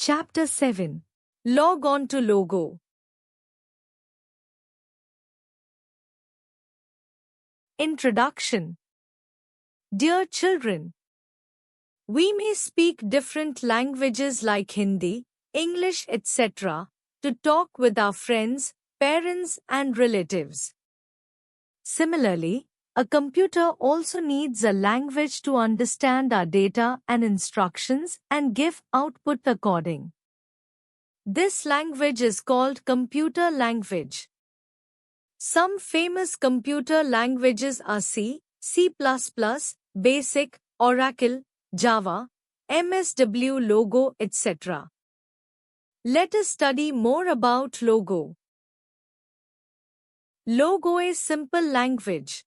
Chapter 7. Log on to logo. Introduction. Dear children, we may speak different languages like Hindi, English, etc. to talk with our friends, parents, and relatives. Similarly, a computer also needs a language to understand our data and instructions and give output according. This language is called computer language. Some famous computer languages are C, C++, Basic, Oracle, Java, MSW Logo, etc. Let us study more about Logo. Logo is simple language.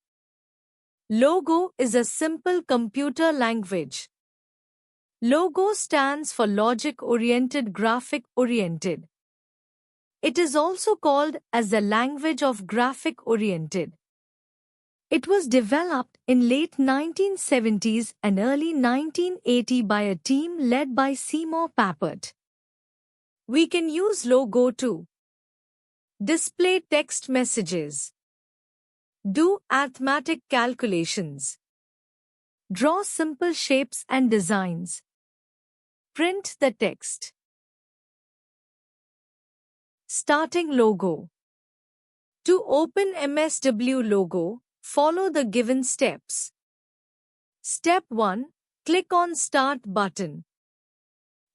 Logo is a simple computer language. Logo stands for logic-oriented, graphic-oriented. It is also called as the language of graphic-oriented. It was developed in late 1970s and early 1980 by a team led by Seymour Papert. We can use Logo to display text messages, do arithmetic calculations, draw simple shapes and designs, print the text. Starting logo. To open MSW Logo, follow the given steps. Step 1. Click on Start button.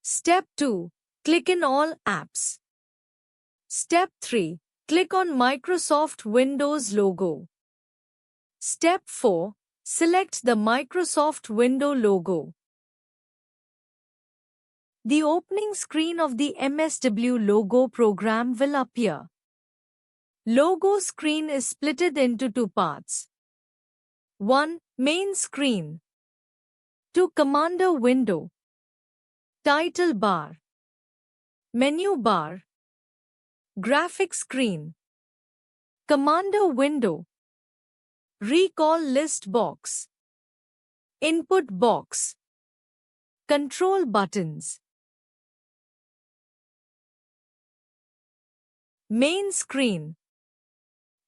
Step 2. Click in All apps. Step 3. Click on Microsoft Windows logo. Step 4. Select the Microsoft Window logo. The opening screen of the MSW Logo program will appear. Logo screen is splitted into two parts. 1. Main screen. 2. Commander window. Title bar. Menu bar. Graphic screen. Commander window. Recall list box. Input box. Control buttons. Main screen.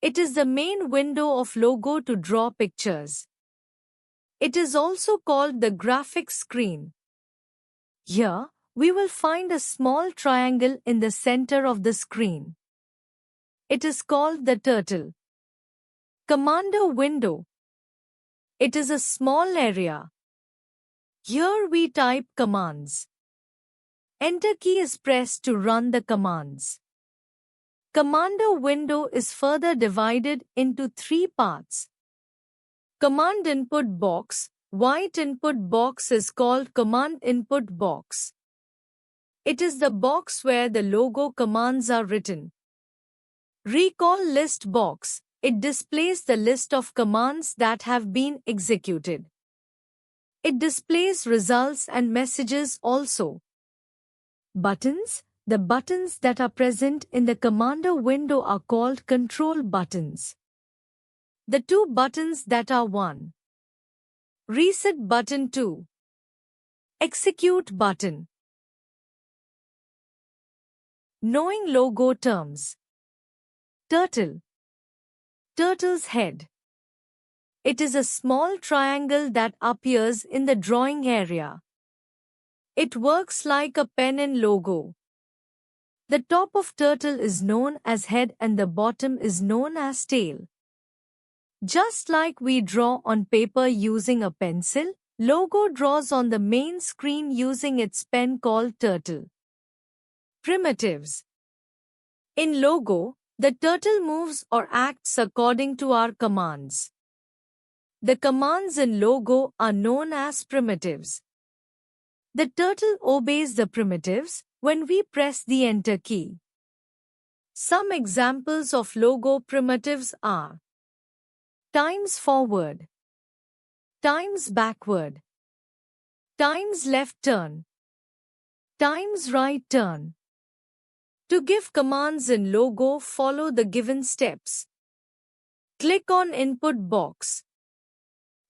It is the main window of Logo to draw pictures. It is also called the graphics screen. Here, we will find a small triangle in the center of the screen. It is called the turtle. Commander window. It is a small area. Here we type commands. Enter key is pressed to run the commands. Commander window is further divided into three parts. Command input box. White input box is called command input box. It is the box where the logo commands are written. Recall list box. It displays the list of commands that have been executed. It displays results and messages also. Buttons. The buttons that are present in the commander window are called control buttons. The two buttons that are 1. Reset button 2. Execute button. Knowing logo terms. Turtle. Turtle's head. It is a small triangle that appears in the drawing area. It works like a pen in logo. The top of turtle is known as head and the bottom is known as tail. Just like we draw on paper using a pencil, logo draws on the main screen using its pen called turtle. Primitives. In logo, the turtle moves or acts according to our commands. The commands in logo are known as primitives. The turtle obeys the primitives when we press the Enter key. Some examples of logo primitives are times forward, times backward, times left turn, times right turn. To give commands in logo, follow the given steps. Click on Input box.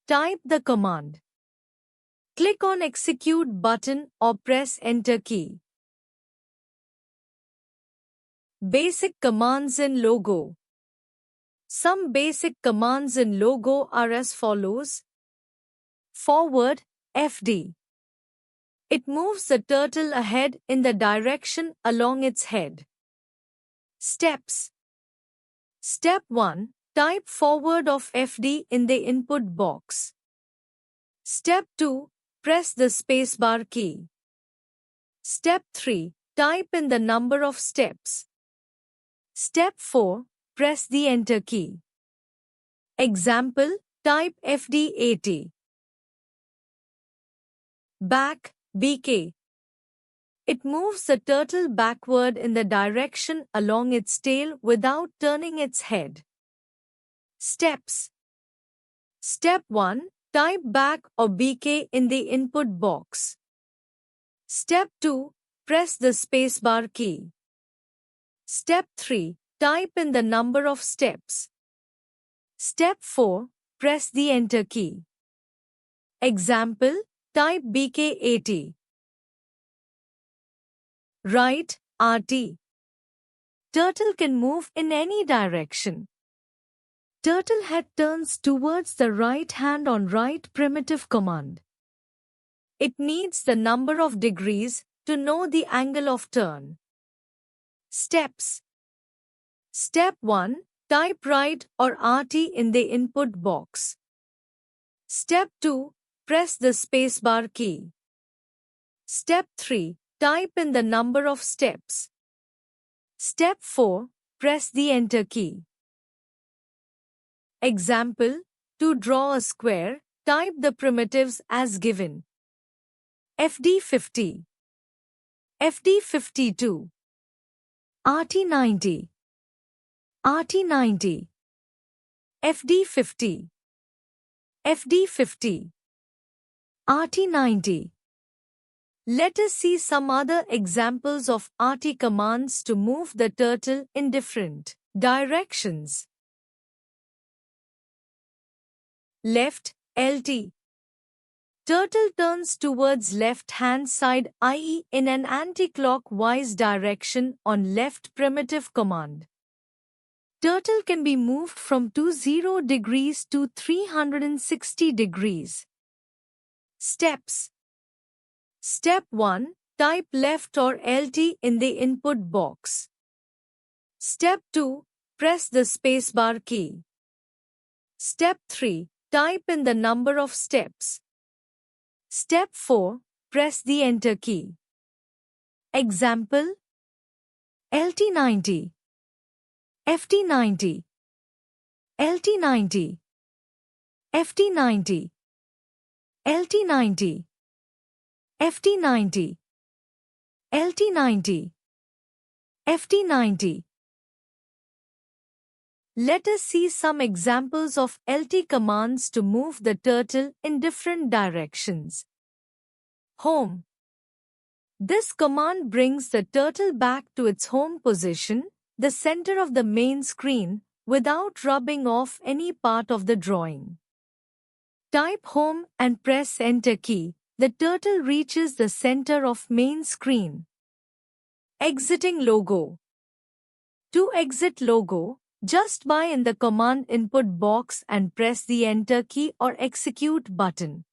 Type the command. Click on Execute button or press Enter key. Basic commands in logo. Some basic commands in logo are as follows. Forward, FD. It moves the turtle ahead in the direction along its head. Steps. Step 1. Type forward of FD in the input box. Step 2. Press the spacebar key. Step 3. Type in the number of steps. Step 4. Press the enter key. Example, type FD 80. Back, BK. It moves the turtle backward in the direction along its tail without turning its head. Steps. Step 1. Type back or BK in the input box. Step 2. Press the spacebar key. Step 3. Type in the number of steps. Step 4. Press the enter key. Example, type BK 80. Right, RT. Turtle can move in any direction. Turtle head turns towards the right hand on right primitive command. It needs the number of degrees to know the angle of turn. Steps. Step 1. Type right or RT in the input box. Step 2. Press the spacebar key. Step 3. Type in the number of steps. Step 4. Press the enter key. Example, to draw a square, type the primitives as given. FD 50, FD 52, RT 90, RT 90, FD 50, FD 50, RT 90. Let us see some other examples of RT commands to move the turtle in different directions. Left, LT. Turtle turns towards left-hand side, i.e. in an anti-clockwise direction on left primitive command. Turtle can be moved from 20 degrees to 360 degrees. Steps. Step 1. Type left or LT in the input box. Step 2. Press the spacebar key. Step 3. Type in the number of steps. Step 4. Press the enter key. Example, LT 90, FT 90, LT 90, FT 90, LT 90, FT 90, LT 90, FT 90. Let us see some examples of LT commands to move the turtle in different directions. Home. This command brings the turtle back to its home position, the center of the main screen, without rubbing off any part of the drawing. Type home and press enter key. The turtle reaches the center of main screen. Exiting logo. To exit logo, just buy in the command input box and press the enter key or execute button.